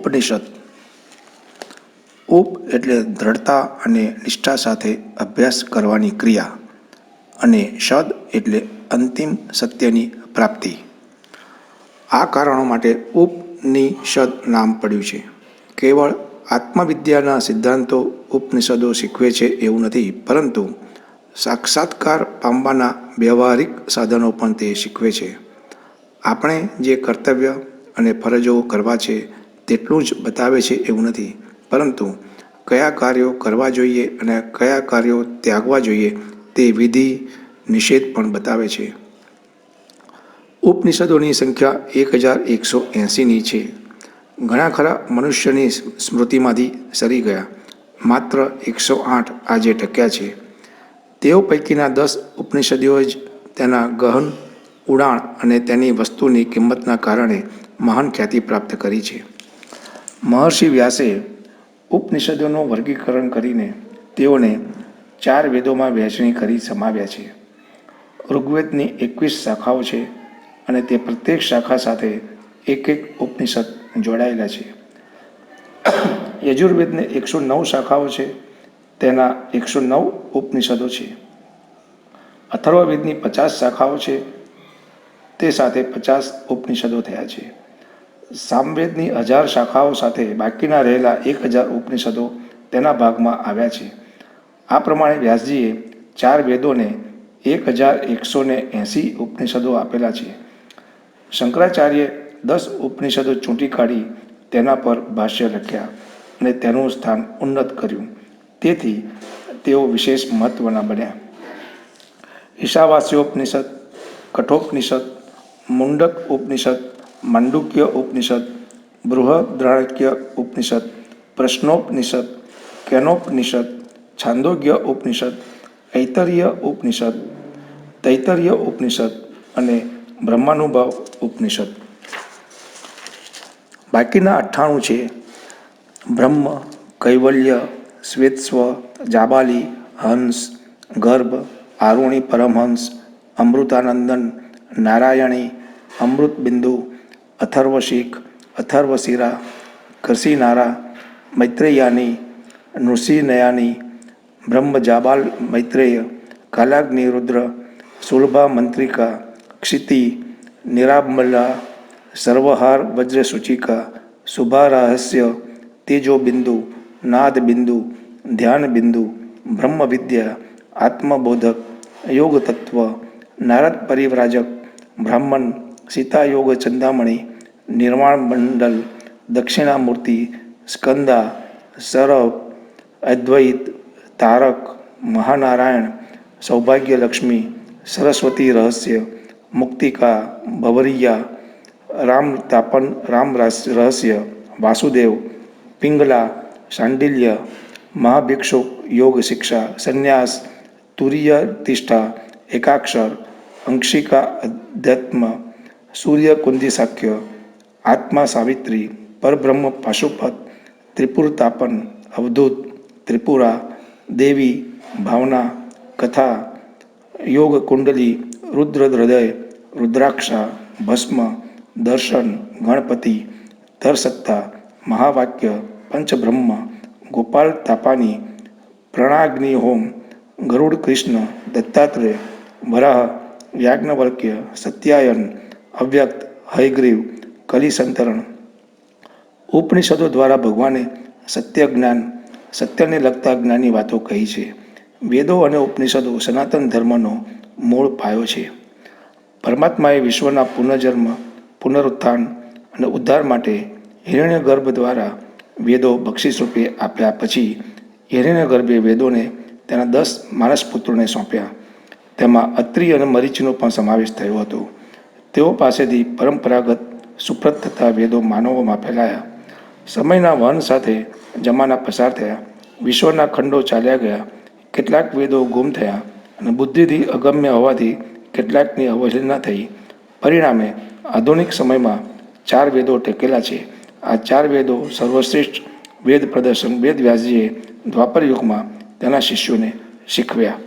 ઉપનિષદ. ઉપ એટલે દ્રઢતા અને નિષ્ઠા સાથે અભ્યાસ કરવાની ક્રિયા, અને શદ એટલે અંતિમ સત્યની પ્રાપ્તિ. આ કારણો માટે ઉપનિષદ નામ પડ્યું છે. કેવળ આત્મવિદ્યાના સિદ્ધાંતો ઉપનિષદો શીખવે છે એવું નથી, પરંતુ સાક્ષાત્કાર પામવાના વ્યવહારિક સાધનો પણ તે શીખવે છે. આપણે જે કર્તવ્ય અને ફરજો કરવા છે તેટલું જ બતાવે છે એવું નથી, પરંતુ કયા કાર્યો કરવા જોઈએ અને કયા કાર્યો ત્યાગવા જોઈએ તે વિધિ નિષેધ પણ બતાવે છે. ઉપનિષદોની સંખ્યા 1180ની છે. ઘણા ખરા મનુષ્યની સ્મૃતિમાંથી સરી ગયા. માત્ર 108 આજે ટક્યા છે. તેઓ પૈકીના 10 ઉપનિષદોએ જ તેના ગહન ઉડાણ અને તેની વસ્તુની કિંમતના કારણે મહાન ખ્યાતિ પ્રાપ્ત કરી છે. મહર્ષિ વ્યાસે ઉપનિષદોનું વર્ગીકરણ કરીને તેઓને 4 વેદોમાં વહેંચણી કરી સમાવ્યા છે. ઋગ્વેદની 21 શાખાઓ છે અને તે પ્રત્યેક શાખા સાથે એક ઉપનિષદ જોડાયેલા છે. યજુર્વેદને 109 શાખાઓ છે, તેના 109 ઉપનિષદો છે. અથર્વવેદની 50 શાખાઓ છે, તે સાથે 50 ઉપનિષદો થયા છે. સામવેદની 1000 શાખાઓ સાથે બાકીના રહેલા 1000 ઉપનિષદો તેના ભાગમાં આવ્યા છે. આ પ્રમાણે વ્યાસજીએ 4 વેદોને 1180 ઉપનિષદો આપેલા છે. શંકરાચાર્યે 10 ઉપનિષદો ચૂંટી કાઢી તેના પર ભાષ્ય લખ્યા અને તેનું સ્થાન ઉન્નત કર્યું. તેથી તેઓ વિશેષ મહત્વના બન્યા. ઈશાવાસ્યોપનિષદ, કઠોપનિષદ, મુંડક ઉપનિષદ, માંડુક્ય ઉપનિષદ, બૃહદ્રારણ્યક ઉપનિષદ, પ્રશ્નોપનિષદ, કેનોપનિષદ, છાંદોગ્ય ઉપનિષદ, ઐતરેય ઉપનિષદ, તૈત્તરીય ઉપનિષદ અને બ્રહ્માનુભવ ઉપનિષદ. બાકીના 98 છે. બ્રહ્મ, કૈવલ્ય, શ્વેતસ્વ, જાબાલી, હંસ, ગર્ભ, આરુણિ પરમહંસ, અમૃતાનંદન, નારાયણી, અમૃતબિંદુ, અથર્વશીખ, અથર્વશિરા, કશિનારા, મૈત્રેયાની, નૃસિંહનયાની, બ્રહ્મજાબાલ મૈત્રેય, કાલાગ્નિ રુદ્ર, સુલભા મંત્રિકા, ક્ષિતિ, નિરામલા, સર્વહાર વજ્રસૂચિકા, શુભારહસ્ય, તેજોબિંદુ, નાદબિંદુ, ધ્યાનબિંદુ, બ્રહ્મવિદ્યા, આત્મબોધક, યોગતત્વ, નારદ પરિવ્રાજક, બ્રાહ્મણ, સીતાયોગ ચંદામણી, નિર્વાણમંડલ, દક્ષિણામૂર્તિ, સ્કંદા, સરભ, અદ્વૈત, તારક, મહાનારાયણ, સૌભાગ્યલક્ષ્મી, સરસ્વતી રહસ્ય, મુક્તિકા, ભવરિયા, રામતાપન, રામ રહસ્ય, વાસુદેવ, પિંગલા, શાંડિલ્ય, મહાભિક્ષુક, યોગ શિક્ષા, સંન્યાસ, તુરીય તિષ્ઠા, એકાક્ષર, અંશિકા અધ્યાત્મ, સૂર્યકુંદિસાખ્ય, આત્મા સાવિત્રી, પરબ્રહ્મ પાશુપત, ત્રિપુરતાપન, અવધૂત, ત્રિપુરા, દેવી, ભાવના, કથા, યોગ કુંડલી, રુદ્ર હૃદય, રુદ્રાક્ષા, ભસ્મ, દર્શન, ગણપતિ, ધરસત્તા, મહાવાક્ય, પંચબ્રહ્મ, ગોપાલ તાપાની, પ્રણાગ્નિ હોમ, ગરુડ કૃષ્ણ, દત્તાત્રેય, વરાહ, યાજ્ઞવલ્ક્ય, સત્યાયન, અવ્યક્ત, હયગ્રીવ, કલિસંતરણ. ઉપનિષદો દ્વારા ભગવાને સત્ય જ્ઞાન, સત્યને લગતા જ્ઞાનની વાતો કહી છે. વેદો અને ઉપનિષદો સનાતન ધર્મનો મૂળ પાયો છે. પરમાત્માએ વિશ્વના પુનર્જન્મ, પુનરુત્થાન અને ઉદ્ધાર માટે હિરણ્યગર્ભ દ્વારા વેદો બક્ષિસ રૂપે આપ્યા. પછી હિરણ્યગર્ભે વેદોને તેના 10 માનસપુત્રોને સોંપ્યા. તેમાં અત્રિ અને મરીચનો પણ સમાવેશ થયો હતો. તેઓ પાસેથી પરંપરાગત સુપ્રત થતા વેદો માનવોમાં ફેલાયા. સમયના વહન સાથે જમાના પસાર થયા, વિશ્વના ખંડો ચાલ્યા ગયા, કેટલાક વેદો ગુમ થયા અને બુદ્ધિથી અગમ્ય હોવાથી કેટલાકની અવહેલના થઈ. પરિણામે આધુનિક સમયમાં 4 વેદો ટેકેલા છે. આ 4 વેદો સર્વશ્રેષ્ઠ વેદ પ્રદર્શન વેદ વ્યાસજીએ દ્વાપર યુગમાં તેના શિષ્યોને શીખવ્યા.